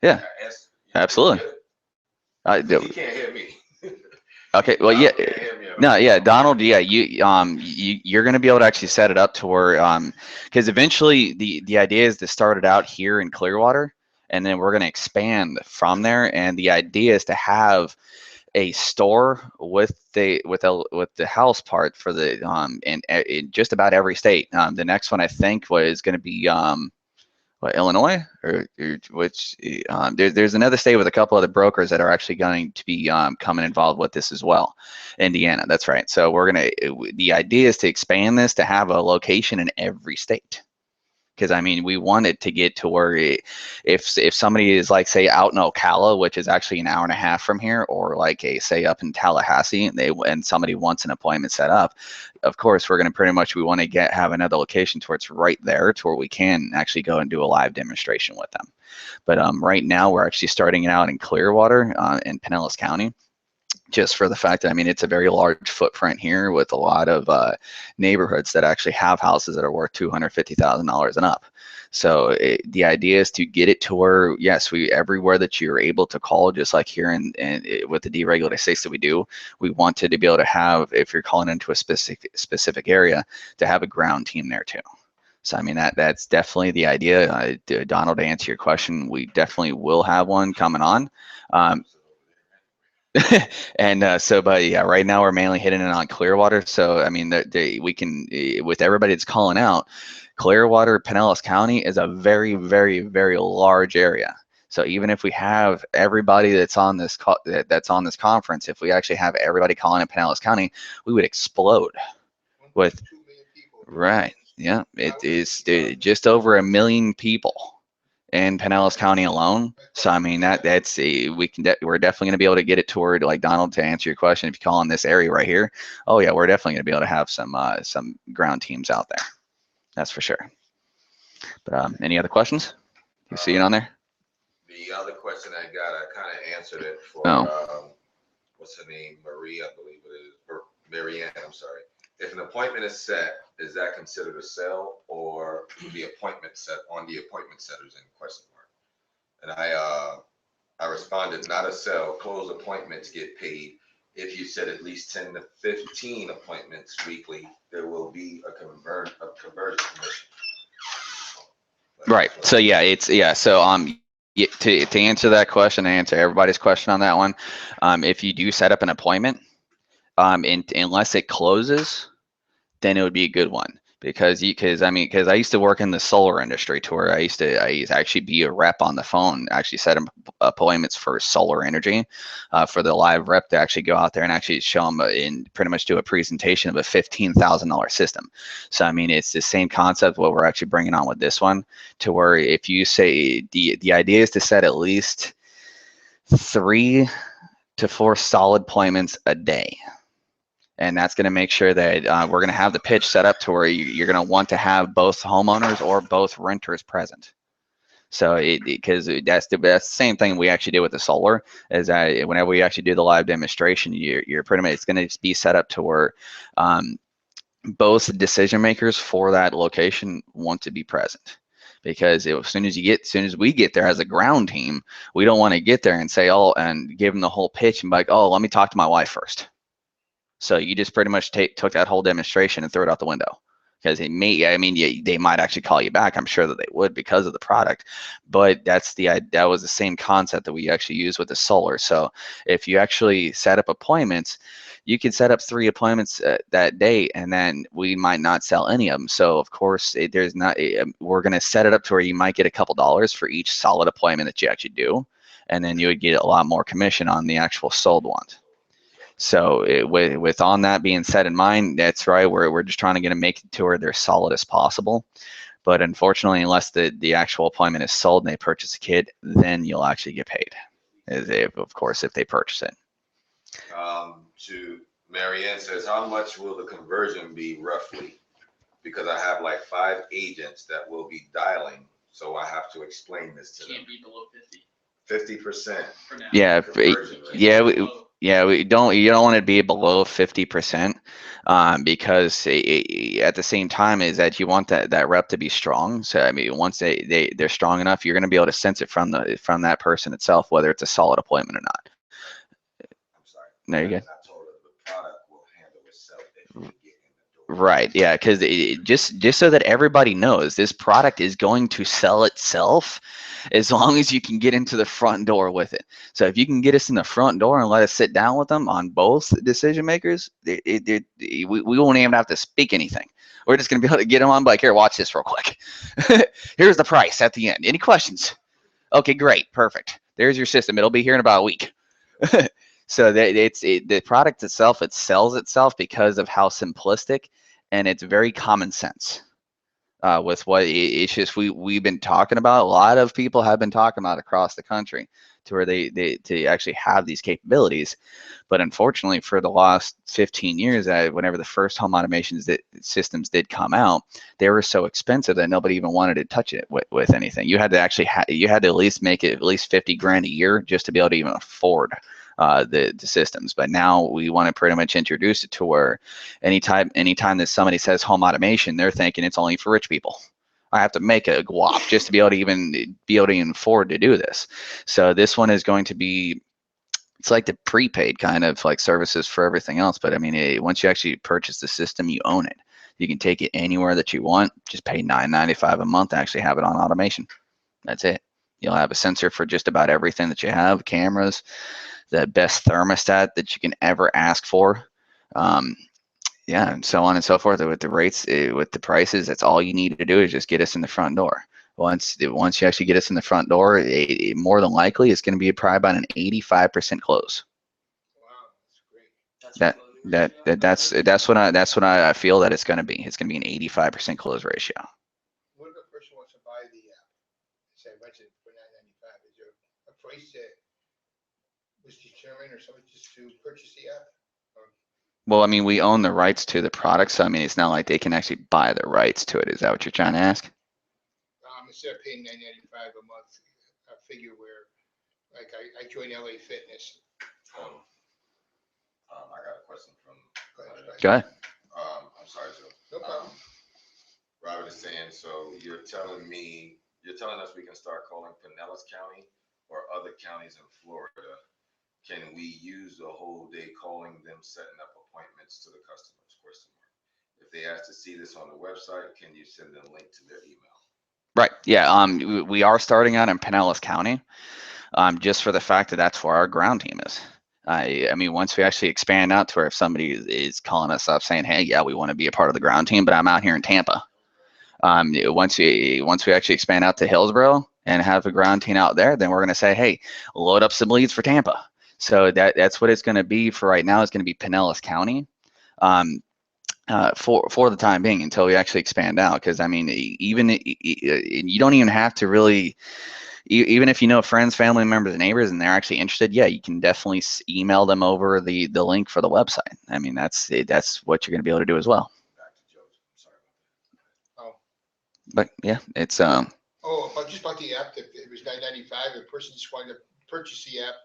Yeah, absolutely. He can't hear me. Okay, well, yeah, Donald can't hear me at all. no, yeah, Donald, yeah, you're going to be able to actually set it up to where, because eventually the idea is to start it out here in Clearwater, and then we're going to expand from there, and the idea is to have a store with the house part for the in just about every state. The next one I think was going to be Illinois or which there's another state with a couple other brokers that are actually going to be coming involved with this as well. Indiana, that's right. So the idea is to expand this to have a location in every state. Because I mean, we want it to get to where if somebody is like say out in Ocala, which is actually an hour and a half from here, or like say up in Tallahassee, and somebody wants an appointment set up, of course we're going to we want to have another location to where it's right there to where we can actually go and do a live demonstration with them. But right now we're actually starting it out in Clearwater in Pinellas County. Just for the fact that, I mean, it's a very large footprint here with a lot of neighborhoods that actually have houses that are worth $250,000 and up. So the idea is to get it to where, yes, everywhere that you're able to call, just like here with the deregulated states that we do, we wanted to be able to have, if you're calling into a specific area, to have a ground team there too. So I mean that's definitely the idea. Donald, to answer your question, we definitely will have one coming on. And but yeah, right now we're mainly hitting it on Clearwater. So I mean, we can, with everybody that's calling out, Clearwater, Pinellas County is a very, very, very large area. So even if we have everybody that's on this conference, if we actually have everybody calling in Pinellas County, we would explode with, 2 million people. right? Yeah, it is just over 1 million people in Pinellas County alone. So I mean we're definitely going to be able to get it toward, like Donald, to answer your question, if you call in this area right here, oh yeah, we're definitely going to be able to have some ground teams out there. That's for sure. But any other questions? You see it on there? The other question I got, I kind of answered it for, what's her name? Marie, I believe it is, or Marianne, I'm sorry. If an appointment is set, is that considered a sale, or the appointment set on the appointment setters in question mark? And I responded, not a sale, closed appointments get paid. If you set at least 10 to 15 appointments weekly, there will be a conversion commission. Right. So yeah, so to answer that question, and answer everybody's question on that one, if you do set up an appointment, unless it closes, then it would be a good one. Because I used to work in the solar industry, to where I used to actually be a rep on the phone, actually set appointments for solar energy, for the live rep to actually go out there and actually show them and pretty much do a presentation of a $15,000 system. So I mean, it's the same concept what we're actually bringing on with this one, to where if you say the idea is to set at least 3 to 4 solid appointments a day. And that's going to make sure that we're going to have the pitch set up to where you're going to want to have both homeowners or both renters present. So because that's the same thing we actually do with the solar, is that whenever we actually do the live demonstration, you're pretty much, it's going to be set up to where both decision makers for that location want to be present. Because as soon as we get there as a ground team, we don't want to get there and say, oh, and give them the whole pitch and be like, oh, let me talk to my wife first. So you just pretty much took that whole demonstration and threw it out the window. because it may, I mean, they might actually call you back. I'm sure that they would because of the product, but that was the same concept that we actually use with the solar. So if you actually set up appointments, you can set up 3 appointments that day, and then we might not sell any of them. So of course, there's not. We're going to set it up to where you might get a couple dollars for each solid appointment that you actually do, and then you would get a lot more commission on the actual sold ones. So with on that being said in mind, that's right. We're just trying to get them make it to where they're solid as possible. But unfortunately, unless the actual appointment is sold and they purchase a kit, then you'll actually get paid. Of course, if they purchase it. To Marianne says, how much will the conversion be roughly? Because I have like 5 agents that will be dialing, so I have to explain this to them. Can't be below 50%. for now. Yeah, Conversion rate. yeah, you don't want it to be below 50%, because at the same time is that you want that rep to be strong. So I mean, once they're strong enough, you're going to be able to sense it from that person itself, whether it's a solid appointment or not. I'm sorry. There you go. I told her the product will handle itself if we get in the door. Right, yeah, because just so that everybody knows, this product is going to sell itself as long as you can get into the front door with it. So if you can get us in the front door and let us sit down with them on both decision makers, we won't even have to speak anything. We're just going to be able to get them on, like, here, watch this real quick. Here's the price at the end. Any questions? Okay, great, perfect. There's your system. It'll be here in about a week. So the product itself, it sells itself because of how simplistic, and it's very common sense. With what it's just we've been talking about, a lot of people have been talking about across the country, to where they to actually have these capabilities. But unfortunately, for the last 15 years, whenever the first home automation systems did come out, they were so expensive that nobody even wanted to touch it with anything. You had to actually you had to at least make it at least 50 grand a year just to be able to even afford the systems. But now we want to pretty much introduce it to where anytime that somebody says home automation, they're thinking it's only for rich people. I have to make a guap just to be able to even afford to do this. So this one is going to be, it's like the prepaid kind of like services for everything else. But I mean, once you actually purchase the system, you own it. You can take it anywhere that you want. Just pay $9.95 a month to actually have it on automation. That's it. You'll have a sensor for just about everything that you have, cameras, the best thermostat that you can ever ask for. Yeah, and so on and so forth. With the rates, with the prices, that's all you need to do is just get us in the front door. Once you actually get us in the front door, more than likely it's going to be probably about an 85% close. Wow, that's great. That's what I feel that it's going to be. It's going to be an 85% close ratio. What if a person wants to buy the app? Say, rent it for $9.95. Is there a price that was determined, or somebody just to purchase the app? Well, I mean, we own the rights to the product, so I mean, it's not like they can actually buy the rights to it. Is that what you're trying to ask? Instead of paying $9.95 a month, a figure where, like, I joined LA Fitness. I got a question from. Go ahead. I'm sorry, Joe. No problem. Robert is saying, so you're telling us we can start calling Pinellas County or other counties in Florida. Can we use the whole day calling them, setting up appointments to the customers? Question mark. If they ask to see this on the website, can you send them a link to their email? Right. Yeah. We are starting out in Pinellas County, just for the fact that that's where our ground team is. I mean, once we actually expand out to where if somebody is calling us up saying, hey, yeah, we want to be a part of the ground team, but I'm out here in Tampa. Once we actually expand out to Hillsborough and have a ground team out there, then we're going to say, hey, load up some leads for Tampa. So that's what it's going to be for right now. It's going to be Pinellas County. For the time being, until we actually expand out. Because I mean, even you don't even have to really, even if you know friends, family members, and neighbors, and they're actually interested, yeah, you can definitely email them over the link for the website. I mean, that's what you're going to be able to do as well. Back to Joe's. Sorry about that. Oh. But yeah, it's Just about the app, that it was $9.95. The person just wanted to purchase the app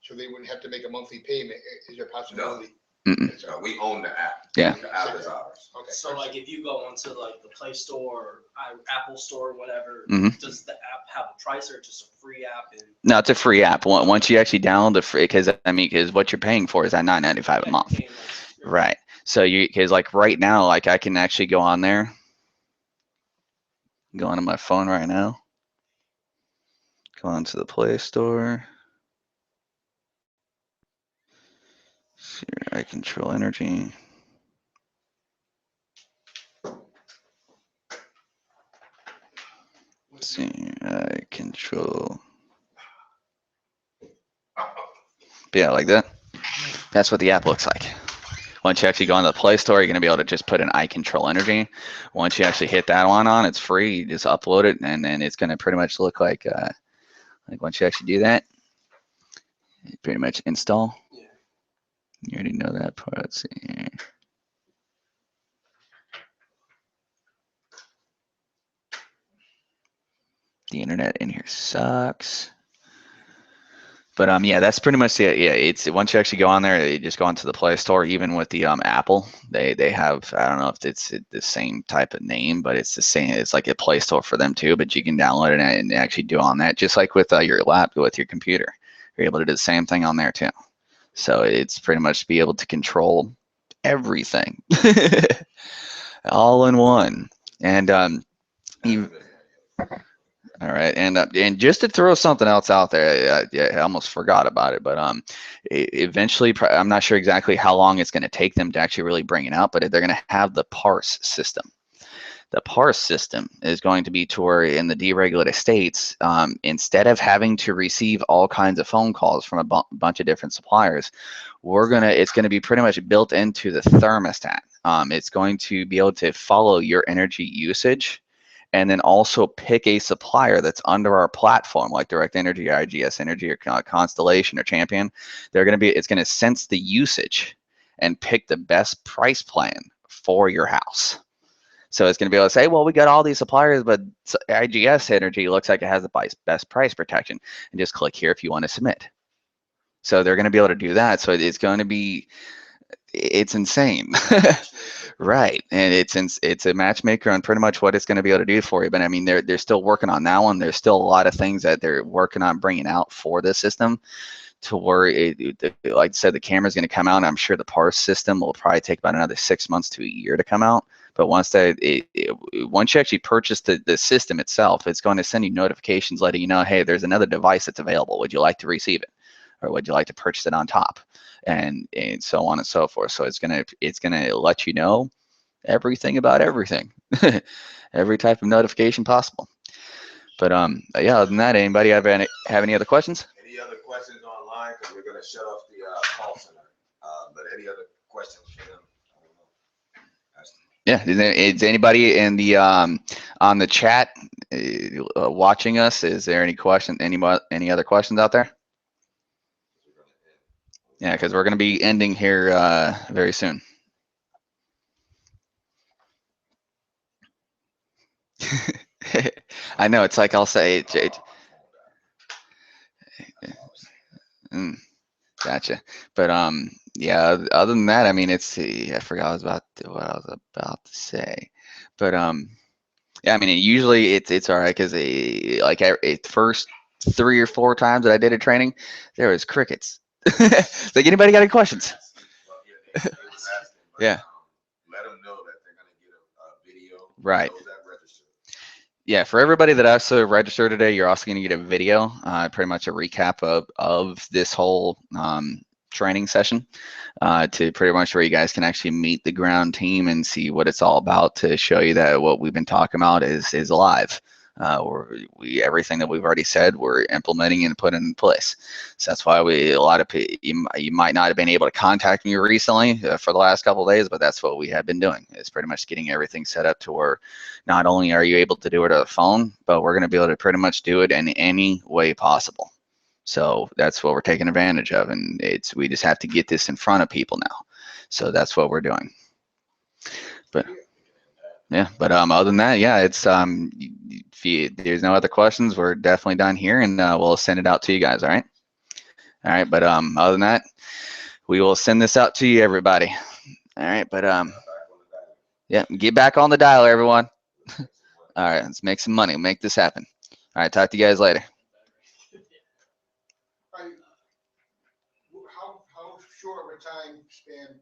so they wouldn't have to make a monthly payment. Is there a possibility? No, we own the app. Yeah. The app is ours. Okay. So like if you go onto like the Play Store or Apple Store or whatever, does the app have a price or just a free app? No, it's a free app. Once you actually download the free, because what you're paying for is that $9.95 a month. Right. So because like right now, like I can actually go on there, go onto my phone right now, go onto the Play Store. See, I control energy. Let's see, I control. But yeah, like that. That's what the app looks like. Once you actually go on the Play Store, you're going to be able to just put in I control energy. Once you actually hit that one on, it's free. You just upload it, and then it's going to pretty much look like once you actually do that, you pretty much install. Yeah. You already know that part. Let's see here. The internet in here sucks. But yeah, that's pretty much it. Yeah, it's once you actually go on there, you just go onto the Play Store. Even with the Apple, they have, I don't know if it's the same type of name, but it's the same. It's like a Play Store for them too. But you can download it and actually do on that, just like with your laptop, with your computer. You're able to do the same thing on there too. So it's pretty much be able to control everything, all in one. And you, all right, and just to throw something else out there, I almost forgot about it, but eventually, I'm not sure exactly how long it's going to take them to actually really bring it out, but they're going to have the parse system. The parse system is going to be to where in the deregulated states, instead of having to receive all kinds of phone calls from a bunch of different suppliers, it's going to be pretty much built into the thermostat. It's going to be able to follow your energy usage, and then also pick a supplier that's under our platform, like Direct Energy, or IGS Energy, or Constellation, or Champion. It's going to sense the usage and pick the best price plan for your house. So it's going to be able to say, well, we got all these suppliers, but IGS Energy looks like it has the best price protection, and just click here if you want to submit. So they're going to be able to do that. So it's going to be, it's insane. Right, and it's a matchmaker on pretty much what it's going to be able to do for you. But I mean, they're still working on that one. There's still a lot of things that they're working on bringing out for this system, to where like I said, the camera's going to come out. And I'm sure the parse system will probably take about another 6 months to a year to come out. But once once you actually purchase the system itself, it's going to send you notifications letting you know, hey, there's another device that's available. Would you like to receive it, or would you like to purchase it on top, and so on and so forth. So it's gonna let you know everything about everything, every type of notification possible. But yeah, other than that, anybody have any other questions? Any other questions online? Because we're going to shut off the call center. But any other questions for them? Yeah, is anybody in the on the chat watching us? Is there any question? Any other questions out there? Yeah, because we're going to be ending here very soon. I know, it's like I'll say, gotcha. But yeah, other than that, I mean, I forgot what I was about to say. But yeah, I mean, usually it's all right, because like first 3 or 4 times that I did a training, there was crickets. Like, anybody got any questions? Yeah. Let them know that they're going to get a video. Right. Those that register. Yeah, for everybody that also registered today, you're also going to get a video, pretty much a recap of this whole training session, to pretty much where you guys can actually meet the ground team and see what it's all about, to show you that what we've been talking about is live. Everything that we've already said, we're implementing and putting in place. So that's why a lot of people, you might not have been able to contact me recently for the last couple of days, but that's what we have been doing. It's pretty much getting everything set up to where not only are you able to do it on the phone, but we're going to be able to pretty much do it in any way possible. So that's what we're taking advantage of, and we just have to get this in front of people now. So that's what we're doing. But yeah, but other than that, yeah, it's if there's no other questions, we're definitely done here, and we'll send it out to you guys. All right, but other than that, we will send this out to you, everybody. All right, but yeah, get back on the dial, everyone. All right, let's make some money, make this happen. All right, talk to you guys later. How short of a time span